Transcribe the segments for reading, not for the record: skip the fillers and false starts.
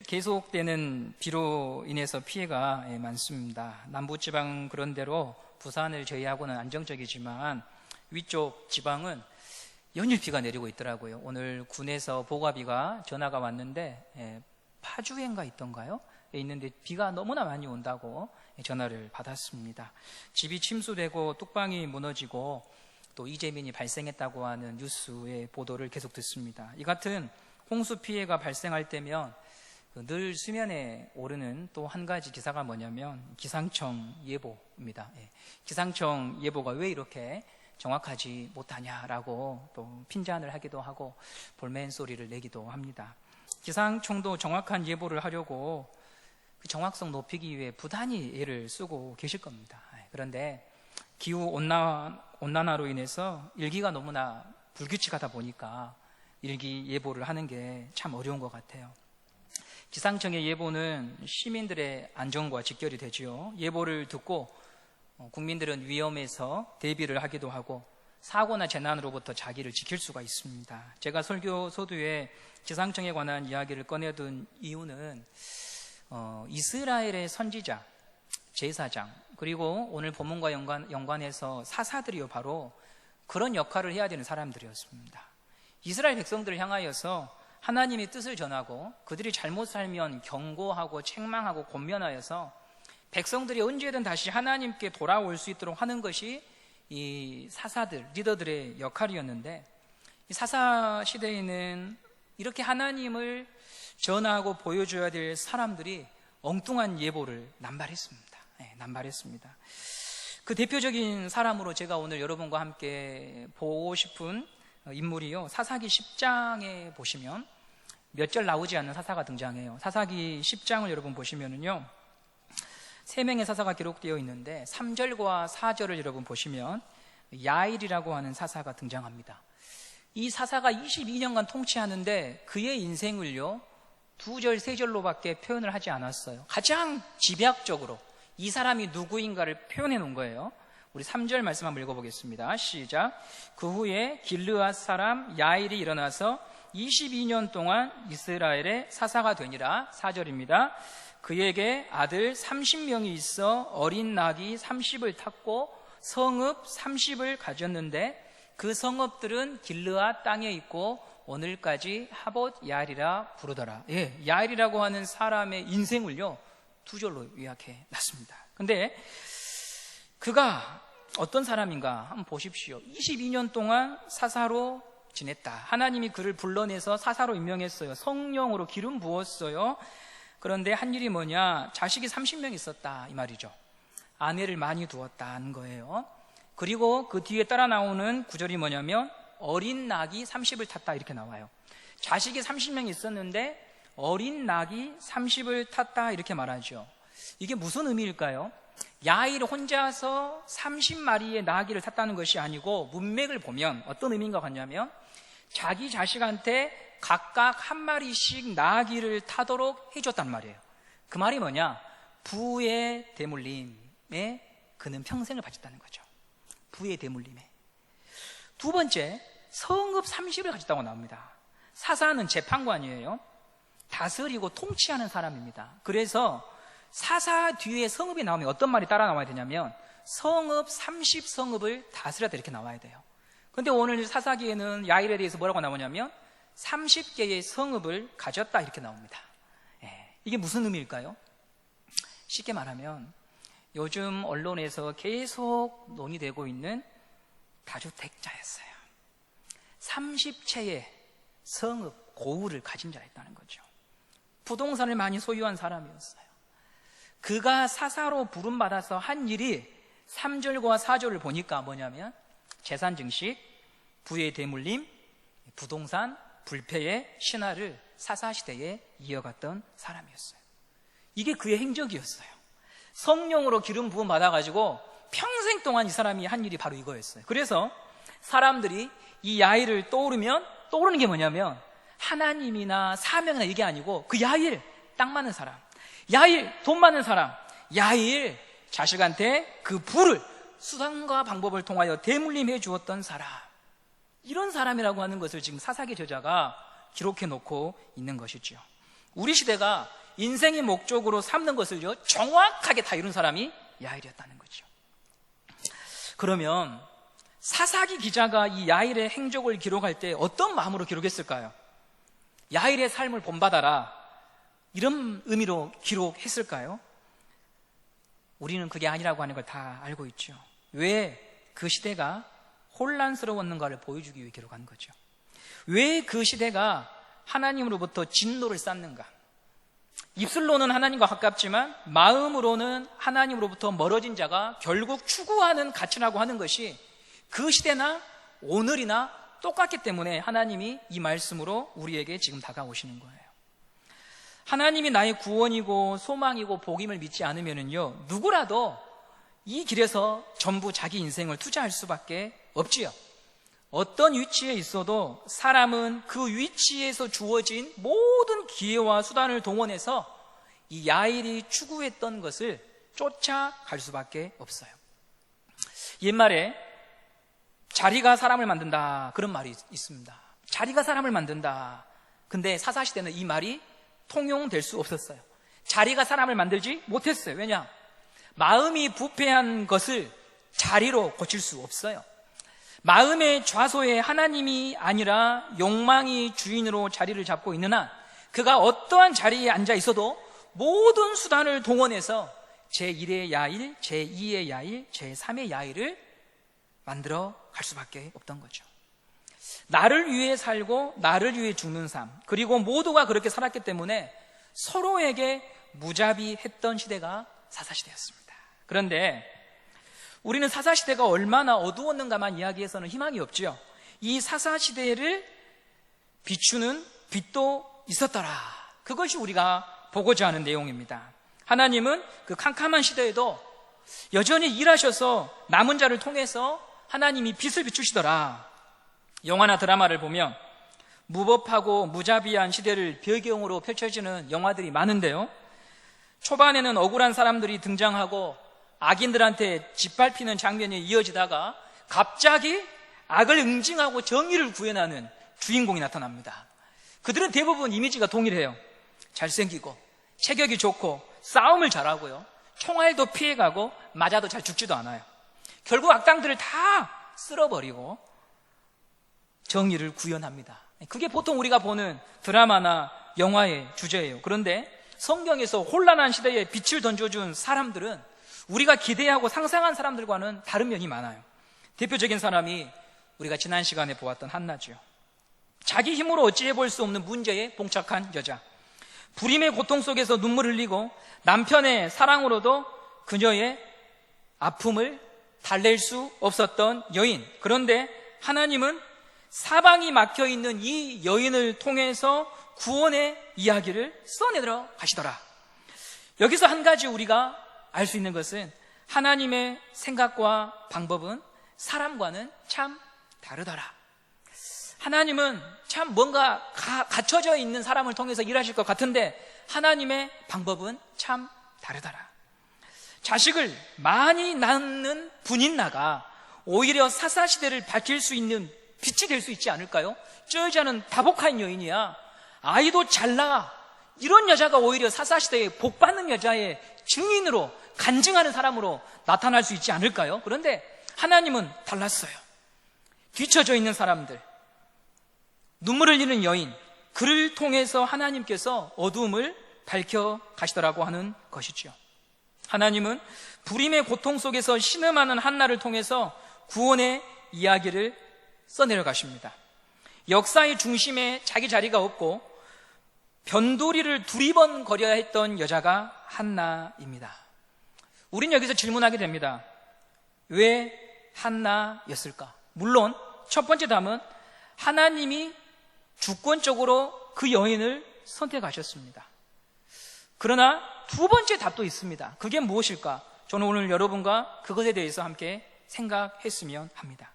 계속되는 비로 인해서 피해가 많습니다. 남부지방 그런 대로 부산을 제외하고는 안정적이지만 위쪽 지방은 연일 비가 내리고 있더라고요. 오늘 군에서 보고비가 전화가 왔는데 파주행가 있던가요? 있는데 비가 너무나 많이 온다고 전화를 받았습니다. 집이 침수되고 뚝방이 무너지고 또 이재민이 발생했다고 하는 뉴스의 보도를 계속 듣습니다. 이 같은 홍수 피해가 발생할 때면 늘 수면에 오르는 또 한 가지 기사가 뭐냐면 기상청 예보입니다. 기상청 예보가 왜 이렇게 정확하지 못하냐라고 또 핀잔을 하기도 하고 볼멘 소리를 내기도 합니다. 기상청도 정확한 예보를 하려고 그 정확성 높이기 위해 부단히 애를 쓰고 계실 겁니다. 그런데 기후 온난화로 인해서 일기가 너무나 불규칙하다 보니까 일기 예보를 하는 게 참 어려운 것 같아요. 기상청의 예보는 시민들의 안전과 직결이 되지요. 예보를 듣고 국민들은 위험에서 대비를 하기도 하고 사고나 재난으로부터 자기를 지킬 수가 있습니다. 제가 설교 소두에 기상청에 관한 이야기를 꺼내둔 이유는 이스라엘의 선지자, 제사장, 그리고 오늘 본문과 연관해서 사사들이요 바로 그런 역할을 해야 되는 사람들이었습니다. 이스라엘 백성들을 향하여서 하나님의 뜻을 전하고 그들이 잘못 살면 경고하고 책망하고 권면하여서 백성들이 언제든 다시 하나님께 돌아올 수 있도록 하는 것이 이 사사들, 리더들의 역할이었는데 이 사사 시대에는 이렇게 하나님을 전하고 보여줘야 될 사람들이 엉뚱한 예보를 남발했습니다. 남발했습니다. 그 대표적인 사람으로 제가 오늘 여러분과 함께 보고 싶은 인물이요, 사사기 10장에 보시면 몇 절 나오지 않는 사사가 등장해요. 사사기 10장을 여러분 보시면은요 3명의 사사가 기록되어 있는데 3절과 4절을 여러분 보시면 야일이라고 하는 사사가 등장합니다. 이 사사가 22년간 통치하는데 그의 인생을요 2절, 3절로밖에 표현을 하지 않았어요. 가장 집약적으로 이 사람이 누구인가를 표현해 놓은 거예요. 우리 3절 말씀 한번 읽어보겠습니다. 시작. 그 후에 길르앗 사람 야일이 일어나서 22년 동안 이스라엘의 사사가 되니라. 4절입니다. 그에게 아들 30명이 있어 어린 낙이 30을 탔고 성읍 30을 가졌는데 그 성읍들은 길르앗 땅에 있고 오늘까지 하봇 야일이라 부르더라. 야일이라고 하는 사람의 인생을요 2절로 요약해 놨습니다. 근데 그가 어떤 사람인가 한번 보십시오. 22년 동안 사사로 지냈다. 하나님이 그를 불러내서 사사로 임명했어요. 성령으로 기름 부었어요. 그런데 한 일이 뭐냐, 자식이 30명 있었다 이 말이죠. 아내를 많이 두었다는 거예요. 그리고 그 뒤에 따라 나오는 구절이 뭐냐면 어린 낙이 30을 탔다 이렇게 나와요. 자식이 30명 있었는데 어린 낙이 30을 탔다 이렇게 말하죠. 이게 무슨 의미일까요? 야일 혼자서 30마리의 나귀를 탔다는 것이 아니고 문맥을 보면 어떤 의미인가 같냐면 자기 자식한테 각각 한 마리씩 나귀를 타도록 해줬단 말이에요. 그 말이 뭐냐, 부의 대물림에 그는 평생을 바쳤다는 거죠. 부의 대물림에. 두 번째, 성읍 30을 가졌다고 나옵니다. 사사는 재판관이에요. 다스리고 통치하는 사람입니다. 그래서 사사 뒤에 성읍이 나오면 어떤 말이 따라 나와야 되냐면 성읍 30성읍을 다스렸다 이렇게 나와야 돼요. 근데 오늘 사사기에는 야일에 대해서 뭐라고 나오냐면 30개의 성읍을 가졌다 이렇게 나옵니다. 이게 무슨 의미일까요? 쉽게 말하면 요즘 언론에서 계속 논의되고 있는 다주택자였어요. 30채의 성읍, 고을을 가진 자였다는 거죠. 부동산을 많이 소유한 사람이었어요. 그가 사사로 부름받아서 한 일이 3절과 4절을 보니까 뭐냐면 재산 증식, 부의 대물림, 부동산, 불패의 신화를 사사시대에 이어갔던 사람이었어요. 이게 그의 행적이었어요. 성령으로 기름 부음 받아가지고 평생 동안 이 사람이 한 일이 바로 이거였어요. 그래서 사람들이 이 야일을 떠오르는 게 뭐냐면 하나님이나 사명이나 이게 아니고 그 야일, 땅 많은 사람, 야일, 돈 많은 사람, 야일, 자식한테 그 부를 수단과 방법을 통하여 대물림해 주었던 사람, 이런 사람이라고 하는 것을 지금 사사기 저자가 기록해 놓고 있는 것이죠. 우리 시대가 인생의 목적으로 삼는 것을요 정확하게 다 이룬 사람이 야일이었다는 거죠. 그러면 사사기 기자가 이 야일의 행적을 기록할 때 어떤 마음으로 기록했을까요? 야일의 삶을 본받아라, 이런 의미로 기록했을까요? 우리는 그게 아니라고 하는 걸 다 알고 있죠. 왜 그 시대가 혼란스러웠는가를 보여주기 위해 기록한 거죠. 왜 그 시대가 하나님으로부터 진노를 쌌는가? 입술로는 하나님과 가깝지만 마음으로는 하나님으로부터 멀어진 자가 결국 추구하는 가치라고 하는 것이 그 시대나 오늘이나 똑같기 때문에 하나님이 이 말씀으로 우리에게 지금 다가오시는 거예요. 하나님이 나의 구원이고 소망이고 복임을 믿지 않으면요 누구라도 이 길에서 전부 자기 인생을 투자할 수밖에 없지요. 어떤 위치에 있어도 사람은 그 위치에서 주어진 모든 기회와 수단을 동원해서 이 야일이 추구했던 것을 쫓아갈 수밖에 없어요. 옛말에 자리가 사람을 만든다, 그런 말이 있습니다. 자리가 사람을 만든다. 근데 사사시대는 이 말이 통용될 수 없었어요. 자리가 사람을 만들지 못했어요. 왜냐? 마음이 부패한 것을 자리로 고칠 수 없어요. 마음의 좌소에 하나님이 아니라 욕망이 주인으로 자리를 잡고 있는 한 그가 어떠한 자리에 앉아 있어도 모든 수단을 동원해서 제1의 야일, 제2의 야일, 제3의 야일을 만들어 갈 수밖에 없던 거죠. 나를 위해 살고 나를 위해 죽는 삶, 그리고 모두가 그렇게 살았기 때문에 서로에게 무자비했던 시대가 사사시대였습니다. 그런데 우리는 사사시대가 얼마나 어두웠는가만 이야기해서는 희망이 없죠. 이 사사시대를 비추는 빛도 있었더라. 그것이 우리가 보고자 하는 내용입니다. 하나님은 그 캄캄한 시대에도 여전히 일하셔서 남은 자를 통해서 하나님이 빛을 비추시더라. 영화나 드라마를 보면 무법하고 무자비한 시대를 배경으로 펼쳐지는 영화들이 많은데요, 초반에는 억울한 사람들이 등장하고 악인들한테 짓밟히는 장면이 이어지다가 갑자기 악을 응징하고 정의를 구현하는 주인공이 나타납니다. 그들은 대부분 이미지가 동일해요. 잘생기고 체격이 좋고 싸움을 잘하고요, 총알도 피해가고 맞아도 잘 죽지도 않아요. 결국 악당들을 다 쓸어버리고 정의를 구현합니다. 그게 보통 우리가 보는 드라마나 영화의 주제예요. 그런데 성경에서 혼란한 시대에 빛을 던져준 사람들은 우리가 기대하고 상상한 사람들과는 다른 면이 많아요. 대표적인 사람이 우리가 지난 시간에 보았던 한나죠. 자기 힘으로 어찌해볼 수 없는 문제에 봉착한 여자, 불임의 고통 속에서 눈물 흘리고 남편의 사랑으로도 그녀의 아픔을 달랠 수 없었던 여인. 그런데 하나님은 사방이 막혀있는 이 여인을 통해서 구원의 이야기를 써내들어 가시더라. 여기서 한 가지 우리가 알 수 있는 것은 하나님의 생각과 방법은 사람과는 참 다르더라. 하나님은 참 뭔가 갇혀져 있는 사람을 통해서 일하실 것 같은데 하나님의 방법은 참 다르더라. 자식을 많이 낳는 분인나가 오히려 사사시대를 밝힐 수 있는 빛이 될 수 있지 않을까요? 저 여자는 다복한 여인이야, 아이도 잘 낳아, 이런 여자가 오히려 사사시대에 복받는 여자의 증인으로, 간증하는 사람으로 나타날 수 있지 않을까요? 그런데 하나님은 달랐어요. 뒤처져 있는 사람들, 눈물 흘리는 여인, 그를 통해서 하나님께서 어두움을 밝혀 가시더라고 하는 것이죠. 하나님은 불임의 고통 속에서 신음하는 한나를 통해서 구원의 이야기를 써내려 가십니다. 역사의 중심에 자기 자리가 없고 변두리를 두리번거려야 했던 여자가 한나입니다. 우린 여기서 질문하게 됩니다. 왜 한나였을까? 물론 첫 번째 답은 하나님이 주권적으로 그 여인을 선택하셨습니다. 그러나 두 번째 답도 있습니다. 그게 무엇일까? 저는 오늘 여러분과 그것에 대해서 함께 생각했으면 합니다.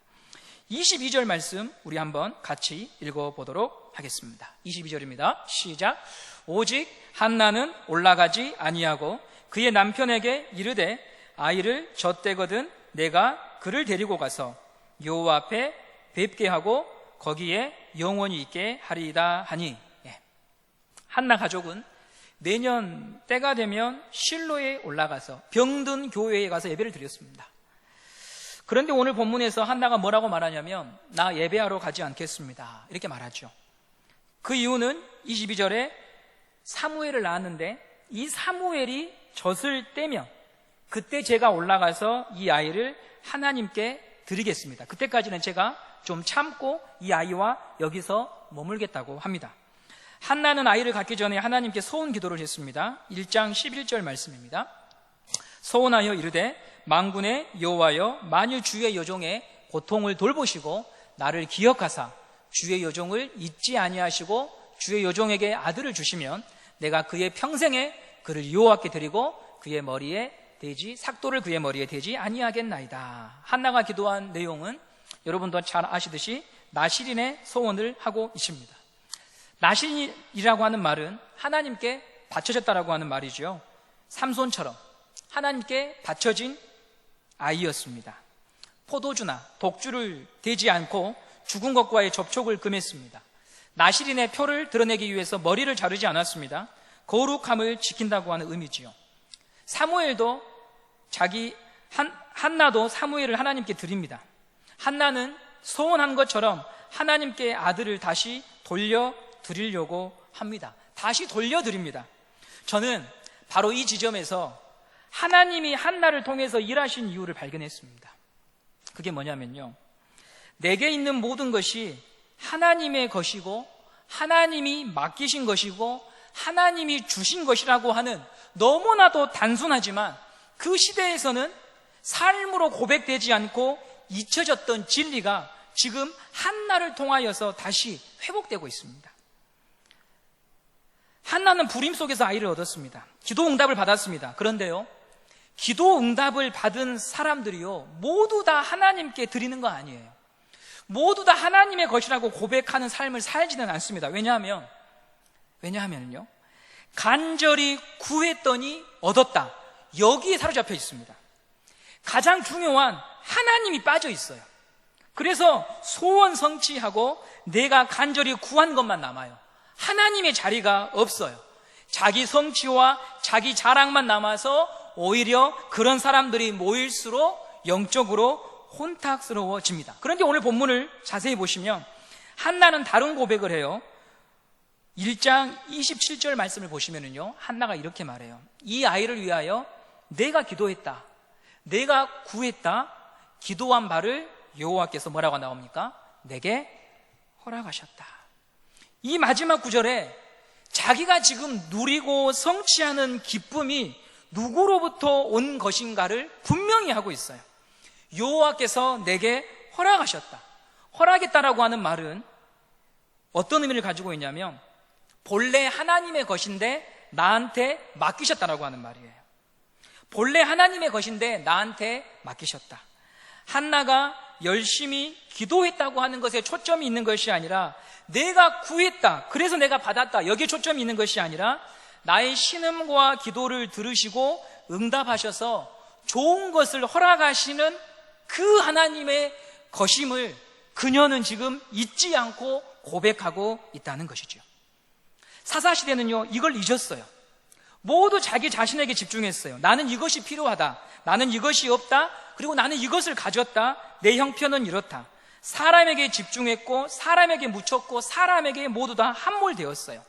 22절 말씀 우리 한번 같이 읽어보도록 하겠습니다. 22절입니다. 시작. 오직 한나는 올라가지 아니하고 그의 남편에게 이르되 아이를 젖대거든 내가 그를 데리고 가서 여호와 앞에 뵙게 하고 거기에 영원히 있게 하리이다 하니, 한나 가족은 매년 때가 되면 실로에 올라가서 병든 교회에 가서 예배를 드렸습니다. 그런데 오늘 본문에서 한나가 뭐라고 말하냐면 나 예배하러 가지 않겠습니다 이렇게 말하죠. 그 이유는 22절에 사무엘을 낳았는데 이 사무엘이 젖을 떼면 그때 제가 올라가서 이 아이를 하나님께 드리겠습니다. 그때까지는 제가 좀 참고 이 아이와 여기서 머물겠다고 합니다. 한나는 아이를 갖기 전에 하나님께 소원 기도를 했습니다. 1장 11절 말씀입니다. 소원하여 이르되 만군의 여호와여 만일 주의 여종의 고통을 돌보시고 나를 기억하사 주의 여종을 잊지 아니하시고 주의 여종에게 아들을 주시면 내가 그의 평생에 그를 여호와께 드리고 그의 머리에 대지 삭도를 그의 머리에 대지 아니하겠나이다. 한나가 기도한 내용은 여러분도 잘 아시듯이 나실인의 소원을 하고 있습니다. 나실인이라고 하는 말은 하나님께 바쳐졌다라고 하는 말이죠. 삼손처럼 하나님께 바쳐진 아이였습니다. 포도주나 독주를 대지 않고 죽은 것과의 접촉을 금했습니다. 나실인의 표를 드러내기 위해서 머리를 자르지 않았습니다. 거룩함을 지킨다고 하는 의미지요. 사무엘도 한나도 사무엘을 하나님께 드립니다. 한나는 소원한 것처럼 하나님께 아들을 다시 돌려드리려고 합니다. 다시 돌려드립니다. 저는 바로 이 지점에서 하나님이 한나를 통해서 일하신 이유를 발견했습니다. 그게 뭐냐면요, 내게 있는 모든 것이 하나님의 것이고 하나님이 맡기신 것이고 하나님이 주신 것이라고 하는 너무나도 단순하지만 그 시대에서는 삶으로 고백되지 않고 잊혀졌던 진리가 지금 한나를 통하여서 다시 회복되고 있습니다. 한나는 불임 속에서 아이를 얻었습니다. 기도 응답을 받았습니다. 그런데요, 기도 응답을 받은 사람들이요 모두 다 하나님께 드리는 거 아니에요. 모두 다 하나님의 것이라고 고백하는 삶을 살지는 않습니다. 왜냐하면요, 간절히 구했더니 얻었다, 여기에 사로잡혀 있습니다. 가장 중요한 하나님이 빠져 있어요. 그래서 소원 성취하고 내가 간절히 구한 것만 남아요. 하나님의 자리가 없어요. 자기 성취와 자기 자랑만 남아서 오히려 그런 사람들이 모일수록 영적으로 혼탁스러워집니다. 그런데 오늘 본문을 자세히 보시면 한나는 다른 고백을 해요. 1장 27절 말씀을 보시면은요, 한나가 이렇게 말해요. 이 아이를 위하여 내가 기도했다, 내가 구했다, 기도한 바를 여호와께서 뭐라고 나옵니까? 내게 허락하셨다. 이 마지막 구절에 자기가 지금 누리고 성취하는 기쁨이 누구로부터 온 것인가를 분명히 하고 있어요. 여호와께서 내게 허락하셨다. 허락했다라고 하는 말은 어떤 의미를 가지고 있냐면 본래 하나님의 것인데 나한테 맡기셨다라고 하는 말이에요. 본래 하나님의 것인데 나한테 맡기셨다. 한나가 열심히 기도했다고 하는 것에 초점이 있는 것이 아니라 내가 구했다, 그래서 내가 받았다, 여기에 초점이 있는 것이 아니라 나의 신음과 기도를 들으시고 응답하셔서 좋은 것을 허락하시는 그 하나님의 것임을 그녀는 지금 잊지 않고 고백하고 있다는 것이죠. 사사시대는요 이걸 잊었어요. 모두 자기 자신에게 집중했어요. 나는 이것이 필요하다, 나는 이것이 없다, 그리고 나는 이것을 가졌다, 내 형편은 이렇다. 사람에게 집중했고 사람에게 묻혔고 사람에게 모두 다 함몰되었어요.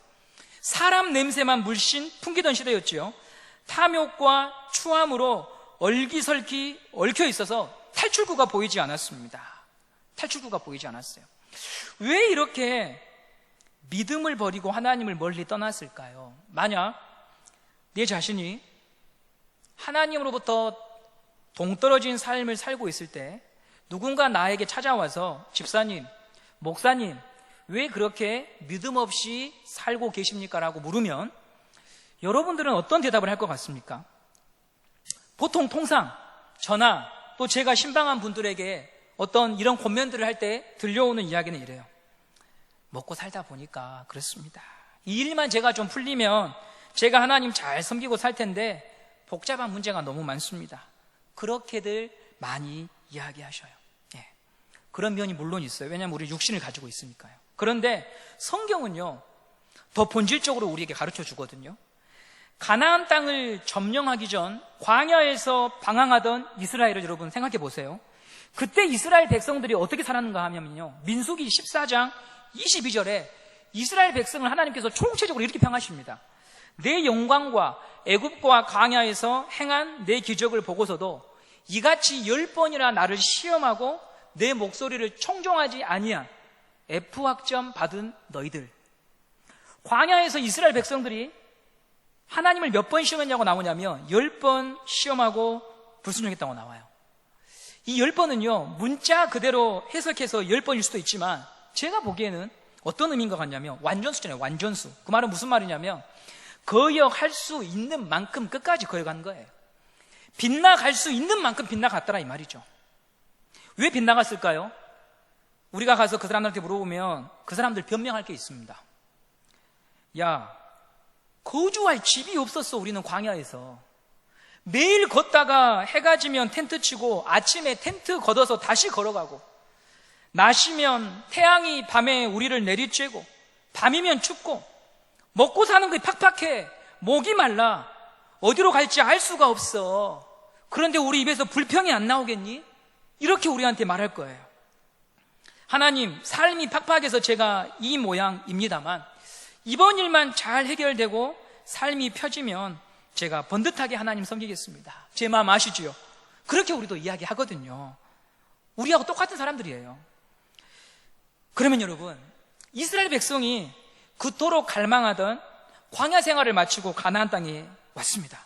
사람 냄새만 물씬 풍기던 시대였지요. 탐욕과 추함으로 얼기설기 얽혀 있어서 탈출구가 보이지 않았습니다. 탈출구가 보이지 않았어요. 왜 이렇게 믿음을 버리고 하나님을 멀리 떠났을까요? 만약 내 자신이 하나님으로부터 동떨어진 삶을 살고 있을 때 누군가 나에게 찾아와서 집사님, 목사님, 왜 그렇게 믿음 없이 살고 계십니까? 라고 물으면 여러분들은 어떤 대답을 할 것 같습니까? 보통 통상 저나 또 제가 신방한 분들에게 어떤 이런 권면들을 할 때 들려오는 이야기는 이래요. 먹고 살다 보니까 그렇습니다. 이 일만 제가 좀 풀리면 제가 하나님 잘 섬기고 살 텐데 복잡한 문제가 너무 많습니다. 그렇게들 많이 이야기하셔요. 예. 그런 면이 물론 있어요. 왜냐하면 우리 육신을 가지고 있으니까요. 그런데 성경은요 더 본질적으로 우리에게 가르쳐 주거든요. 가나안 땅을 점령하기 전 광야에서 방황하던 이스라엘을 여러분 생각해 보세요. 그때 이스라엘 백성들이 어떻게 살았는가 하면요, 민수기 14장 22절에 이스라엘 백성을 하나님께서 총체적으로 이렇게 평하십니다. 내 영광과 애굽과 광야에서 행한 내 기적을 보고서도 이같이 10번이나 나를 시험하고 내 목소리를 청종하지 아니한 F학점 받은 너희들. 광야에서 이스라엘 백성들이 하나님을 몇 번 시험했냐고 나오냐면 10번 시험하고 불순종했다고 나와요. 이 10번은요, 문자 그대로 해석해서 10번일 수도 있지만 제가 보기에는 어떤 의미인 것 같냐면 완전수잖아요. 완전수. 그 말은 무슨 말이냐면 거역할 수 있는 만큼 끝까지 거역한 거예요. 빗나갈 수 있는 만큼 빗나갔더라 이 말이죠. 왜 빗나갔을까요? 우리가 가서 그 사람들한테 물어보면 그 사람들 변명할 게 있습니다. 야, 거주할 집이 없었어. 우리는 광야에서 매일 걷다가 해가 지면 텐트 치고 아침에 텐트 걷어서 다시 걸어가고, 낮이면 태양이 밤에 우리를 내리쬐고, 밤이면 춥고, 먹고 사는 게 팍팍해. 목이 말라. 어디로 갈지 알 수가 없어. 그런데 우리 입에서 불평이 안 나오겠니? 이렇게 우리한테 말할 거예요. 하나님, 삶이 팍팍해서 제가 이 모양입니다만 이번 일만 잘 해결되고 삶이 펴지면 제가 번듯하게 하나님 섬기겠습니다. 제 마음 아시지요? 그렇게 우리도 이야기하거든요. 우리하고 똑같은 사람들이에요. 그러면 여러분, 이스라엘 백성이 그토록 갈망하던 광야 생활을 마치고 가나안 땅에 왔습니다.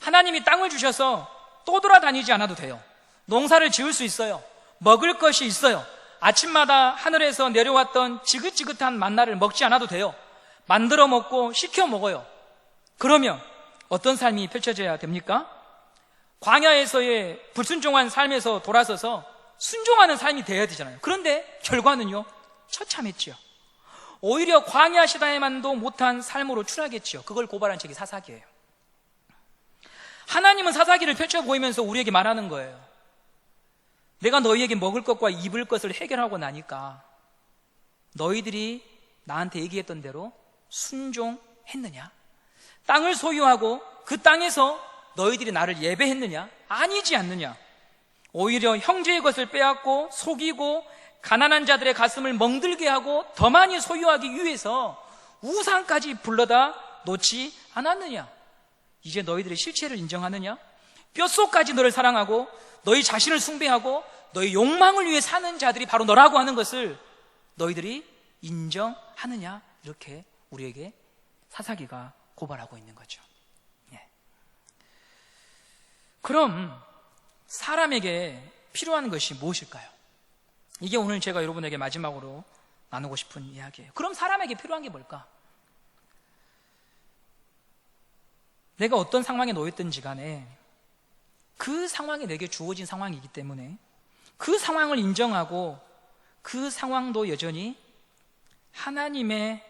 하나님이 땅을 주셔서 또 돌아다니지 않아도 돼요. 농사를 지을 수 있어요. 먹을 것이 있어요. 아침마다 하늘에서 내려왔던 지긋지긋한 만나를 먹지 않아도 돼요. 만들어 먹고 시켜 먹어요. 그러면 어떤 삶이 펼쳐져야 됩니까? 광야에서의 불순종한 삶에서 돌아서서 순종하는 삶이 되어야 되잖아요. 그런데 결과는요, 처참했지요. 오히려 광야 시대에만도 못한 삶으로 추락했지요. 그걸 고발한 책이 사사기예요. 하나님은 사사기를 펼쳐 보이면서 우리에게 말하는 거예요. 내가 너희에게 먹을 것과 입을 것을 해결하고 나니까 너희들이 나한테 얘기했던 대로 순종했느냐? 땅을 소유하고 그 땅에서 너희들이 나를 예배했느냐? 아니지 않느냐? 오히려 형제의 것을 빼앗고 속이고 가난한 자들의 가슴을 멍들게 하고 더 많이 소유하기 위해서 우상까지 불러다 놓지 않았느냐? 이제 너희들의 실체를 인정하느냐? 뼛속까지 너를 사랑하고 너희 자신을 숭배하고 너희 욕망을 위해 사는 자들이 바로 너라고 하는 것을 너희들이 인정하느냐? 이렇게 우리에게 사사기가 고발하고 있는 거죠. 예. 그럼 사람에게 필요한 것이 무엇일까요? 이게 오늘 제가 여러분에게 마지막으로 나누고 싶은 이야기예요. 그럼 사람에게 필요한 게 뭘까? 내가 어떤 상황에 놓였든지 간에 그 상황이 내게 주어진 상황이기 때문에 그 상황을 인정하고 그 상황도 여전히 하나님의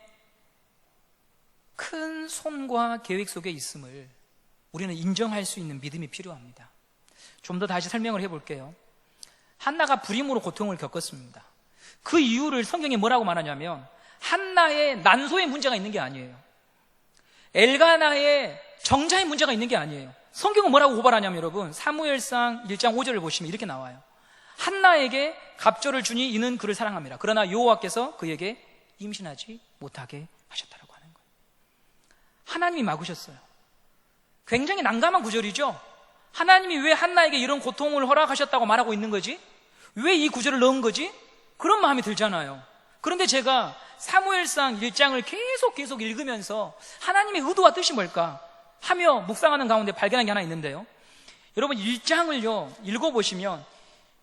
큰 손과 계획 속에 있음을 우리는 인정할 수 있는 믿음이 필요합니다. 좀 더 다시 설명을 해볼게요. 한나가 불임으로 고통을 겪었습니다. 그 이유를 성경에 뭐라고 말하냐면 한나의 난소에 문제가 있는 게 아니에요. 엘가나의 정자에 문제가 있는 게 아니에요. 성경은 뭐라고 고발하냐면 여러분, 사무엘상 1장 5절을 보시면 이렇게 나와요. 한나에게 갑절을 주니 이는 그를 사랑합니다. 그러나 여호와께서 그에게 임신하지 못하게 하셨다라고 하는 거예요. 하나님이 막으셨어요. 굉장히 난감한 구절이죠. 하나님이 왜 한나에게 이런 고통을 허락하셨다고 말하고 있는 거지? 왜 이 구절을 넣은 거지? 그런 마음이 들잖아요. 그런데 제가 사무엘상 1장을 계속 읽으면서 하나님의 의도와 뜻이 뭘까 하며 묵상하는 가운데 발견한 게 하나 있는데요. 여러분 1장을요 읽어보시면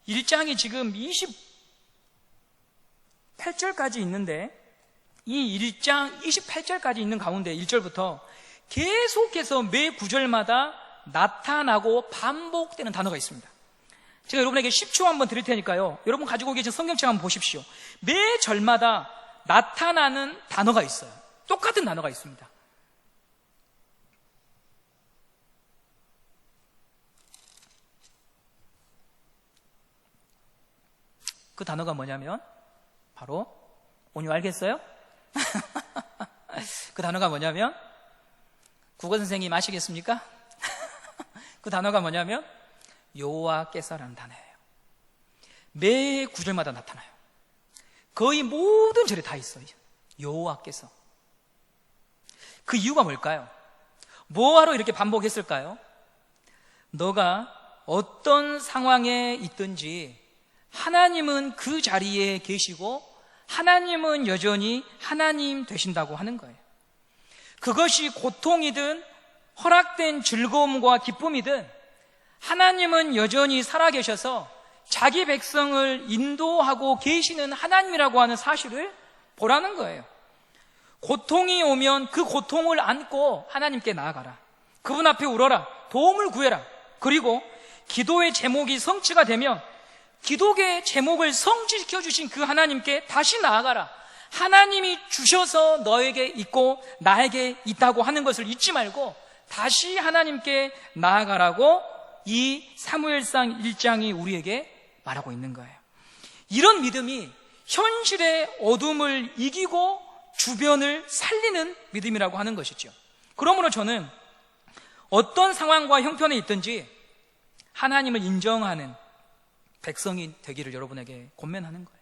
1장이 지금 28절까지 있는데 이 1장 28절까지 있는 가운데 1절부터 계속해서 매 구절마다 나타나고 반복되는 단어가 있습니다. 제가 여러분에게 10초 한번 드릴 테니까요, 여러분 가지고 계신 성경책 한번 보십시오. 매 절마다 나타나는 단어가 있어요. 똑같은 단어가 있습니다. 그 단어가 뭐냐면 바로 온유 알겠어요? 그 단어가 뭐냐면 국어 선생님 아시겠습니까? 그 단어가 뭐냐면 여호와께서라는 단어예요. 매 구절마다 나타나요. 거의 모든 절에 다 있어요. 여호와께서. 그 이유가 뭘까요? 뭐하러 이렇게 반복했을까요? 너가 어떤 상황에 있든지 하나님은 그 자리에 계시고 하나님은 여전히 하나님 되신다고 하는 거예요. 그것이 고통이든 허락된 즐거움과 기쁨이든 하나님은 여전히 살아계셔서 자기 백성을 인도하고 계시는 하나님이라고 하는 사실을 보라는 거예요. 고통이 오면 그 고통을 안고 하나님께 나아가라. 그분 앞에 울어라. 도움을 구해라. 그리고 기도의 제목이 성취가 되면 기도의 제목을 성취시켜 주신 그 하나님께 다시 나아가라. 하나님이 주셔서 너에게 있고 나에게 있다고 하는 것을 잊지 말고 다시 하나님께 나아가라고 이 사무엘상 1장이 우리에게 말하고 있는 거예요. 이런 믿음이 현실의 어둠을 이기고 주변을 살리는 믿음이라고 하는 것이죠. 그러므로 저는 어떤 상황과 형편에 있든지 하나님을 인정하는 백성이 되기를 여러분에게 권면하는 거예요.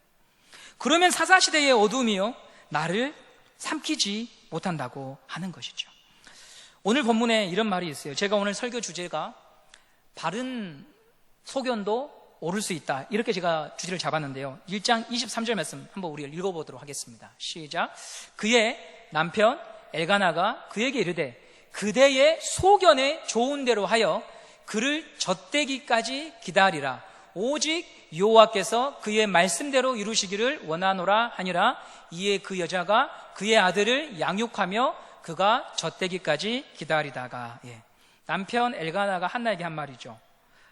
그러면 사사시대의 어둠이요 나를 삼키지 못한다고 하는 것이죠. 오늘 본문에 이런 말이 있어요. 제가 오늘 설교 주제가 바른 소견도 오를 수 있다, 이렇게 제가 주제를 잡았는데요. 1장 23절 말씀 한번 우리가 읽어보도록 하겠습니다. 시작. 그의 남편 엘가나가 그에게 이르되 그대의 소견에 좋은 대로 하여 그를 젖대기까지 기다리라. 오직 여호와께서 그의 말씀대로 이루시기를 원하노라 하니라. 이에 그 여자가 그의 아들을 양육하며 그가 젖대기까지 기다리다가, 남편 엘가나가 한나에게 한 말이죠.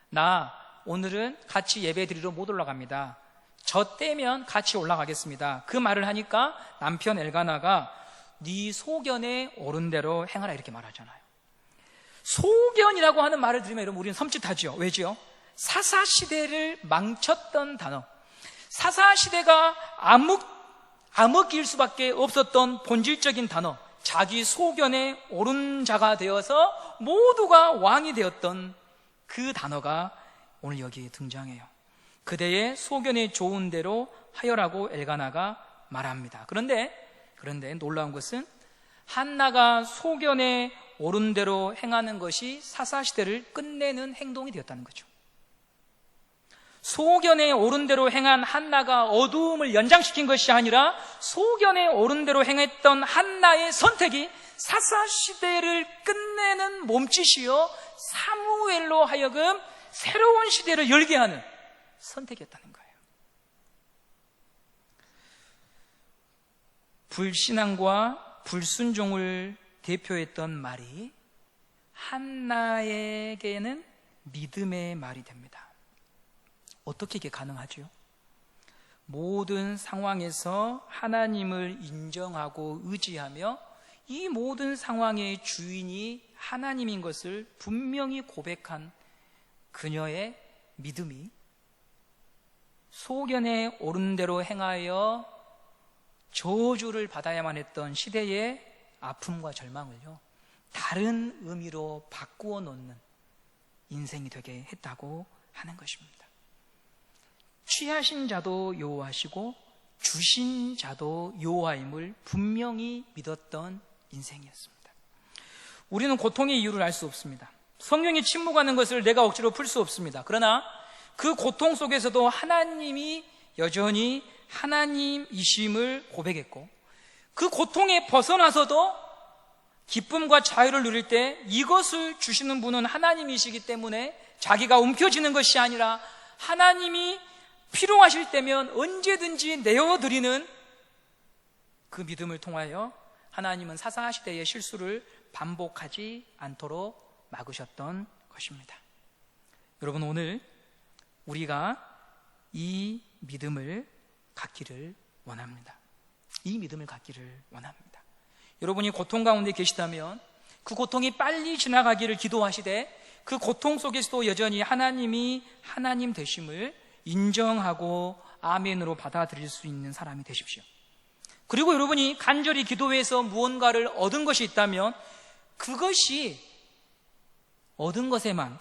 나 오늘은 같이 예배 드리러 못 올라갑니다. 저 때면 같이 올라가겠습니다. 그 말을 하니까 남편 엘가나가 네 소견에 옳은 대로 행하라 이렇게 말하잖아요. 소견이라고 하는 말을 들으면 여러분 우리는 섬찟하죠. 왜죠? 사사시대를 망쳤던 단어, 사사시대가 암흑기일 수밖에 없었던 본질적인 단어, 자기 소견에 옳은 자가 되어서 모두가 왕이 되었던 그 단어가 오늘 여기에 등장해요. 그대의 소견에 좋은 대로 하여라고 엘가나가 말합니다. 그런데 놀라운 것은 한나가 소견에 옳은 대로 행하는 것이 사사시대를 끝내는 행동이 되었다는 거죠. 소견에 옳은 대로 행한 한나가 어두움을 연장시킨 것이 아니라 소견에 옳은 대로 행했던 한나의 선택이 사사시대를 끝내는 몸짓이요 사무엘로 하여금 새로운 시대를 열게 하는 선택이었다는 거예요. 불신앙과 불순종을 대표했던 말이 한나에게는 믿음의 말이 됩니다. 어떻게 이게 가능하죠? 모든 상황에서 하나님을 인정하고 의지하며 이 모든 상황의 주인이 하나님인 것을 분명히 고백한 그녀의 믿음이 소견에 옳은 대로 행하여 저주를 받아야만 했던 시대의 아픔과 절망을요 다른 의미로 바꾸어 놓는 인생이 되게 했다고 하는 것입니다. 취하신 자도 여호와시고 주신 자도 여호와임을 분명히 믿었던 인생이었습니다. 우리는 고통의 이유를 알 수 없습니다. 성령이 침묵하는 것을 내가 억지로 풀 수 없습니다. 그러나 그 고통 속에서도 하나님이 여전히 하나님이심을 고백했고 그 고통에 벗어나서도 기쁨과 자유를 누릴 때 이것을 주시는 분은 하나님이시기 때문에 자기가 움켜쥐는 것이 아니라 하나님이 필요하실 때면 언제든지 내어드리는 그 믿음을 통하여 하나님은 사사시대의 실수를 반복하지 않도록 막으셨던 것입니다. 여러분, 오늘 우리가 이 믿음을 갖기를 원합니다. 이 믿음을 갖기를 원합니다. 여러분이 고통 가운데 계시다면 그 고통이 빨리 지나가기를 기도하시되 그 고통 속에서도 여전히 하나님이 하나님 되심을 인정하고 아멘으로 받아들일 수 있는 사람이 되십시오. 그리고 여러분이 간절히 기도해서 무언가를 얻은 것이 있다면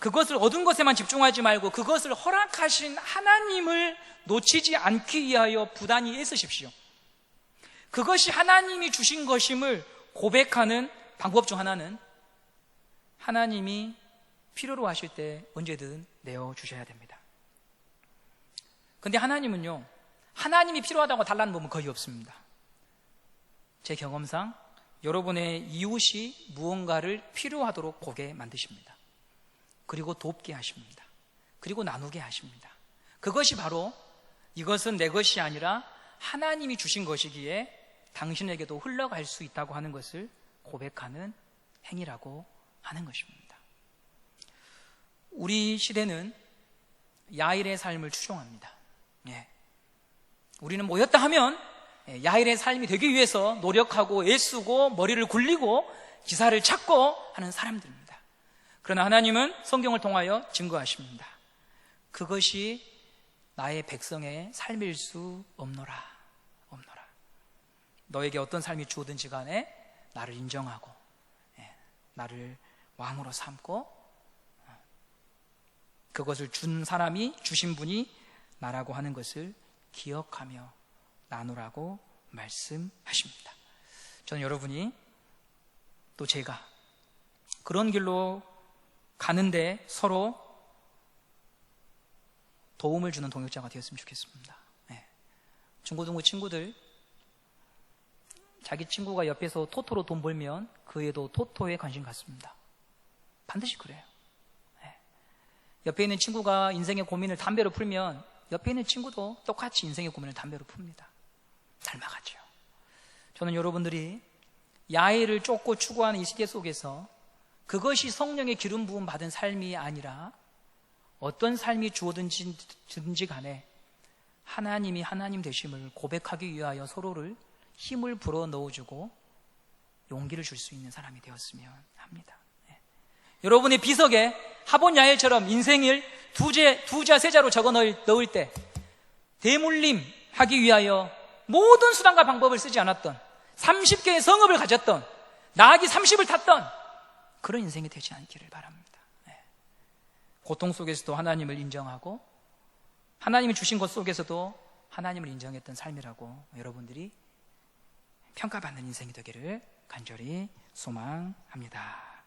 그것을 얻은 것에만 집중하지 말고 그것을 허락하신 하나님을 놓치지 않기 위하여 부단히 애쓰십시오. 그것이 하나님이 주신 것임을 고백하는 방법 중 하나는 하나님이 필요로 하실 때 언제든 내어주셔야 됩니다. 근데 하나님은요, 하나님이 필요하다고 달라는 법은 거의 없습니다. 제 경험상 여러분의 이웃이 무언가를 필요하도록 보게 만드십니다. 그리고 돕게 하십니다. 그리고 나누게 하십니다. 그것이 바로 이것은 내 것이 아니라 하나님이 주신 것이기에 당신에게도 흘러갈 수 있다고 하는 것을 고백하는 행위라고 하는 것입니다. 우리 시대는 야일의 삶을 추종합니다. 우리는 모였다 하면 야일의 삶이 되기 위해서 노력하고 애쓰고 머리를 굴리고 기사를 찾고 하는 사람들입니다. 그러나 하나님은 성경을 통하여 증거하십니다. 그것이 나의 백성의 삶일 수 없노라. 너에게 어떤 삶이 주어든지 간에 나를 인정하고 나를 왕으로 삼고 그것을 주신 분이 나라고 하는 것을 기억하며 나누라고 말씀하십니다. 저는 여러분이 또 제가 그런 길로 가는데 서로 도움을 주는 동역자가 되었으면 좋겠습니다. 중고등부 친구들, 자기 친구가 옆에서 토토로 돈 벌면 그 애도 토토에 관심 갖습니다. 반드시 그래요. 옆에 있는 친구가 인생의 고민을 담배로 풀면 옆에 있는 친구도 똑같이 인생의 고민을 담배로 풉니다. 닮아가죠. 저는 여러분들이 야일을 쫓고 추구하는 이 시대 속에서 그것이 성령의 기름 부음 받은 삶이 아니라 어떤 삶이 주어든지 간에 하나님이 하나님 되심을 고백하기 위하여 서로를 힘을 불어넣어주고 용기를 줄 수 있는 사람이 되었으면 합니다. 여러분의 비석에 하본 야일처럼 인생을 두자 세자로 적어 넣을 때 대물림 하기 위하여 모든 수단과 방법을 쓰지 않았던 30개의 성읍을 가졌던 나귀 30을 탔던 그런 인생이 되지 않기를 바랍니다. 고통 속에서도 하나님을 인정하고 하나님이 주신 것 속에서도 하나님을 인정했던 삶이라고 여러분들이 평가받는 인생이 되기를 간절히 소망합니다.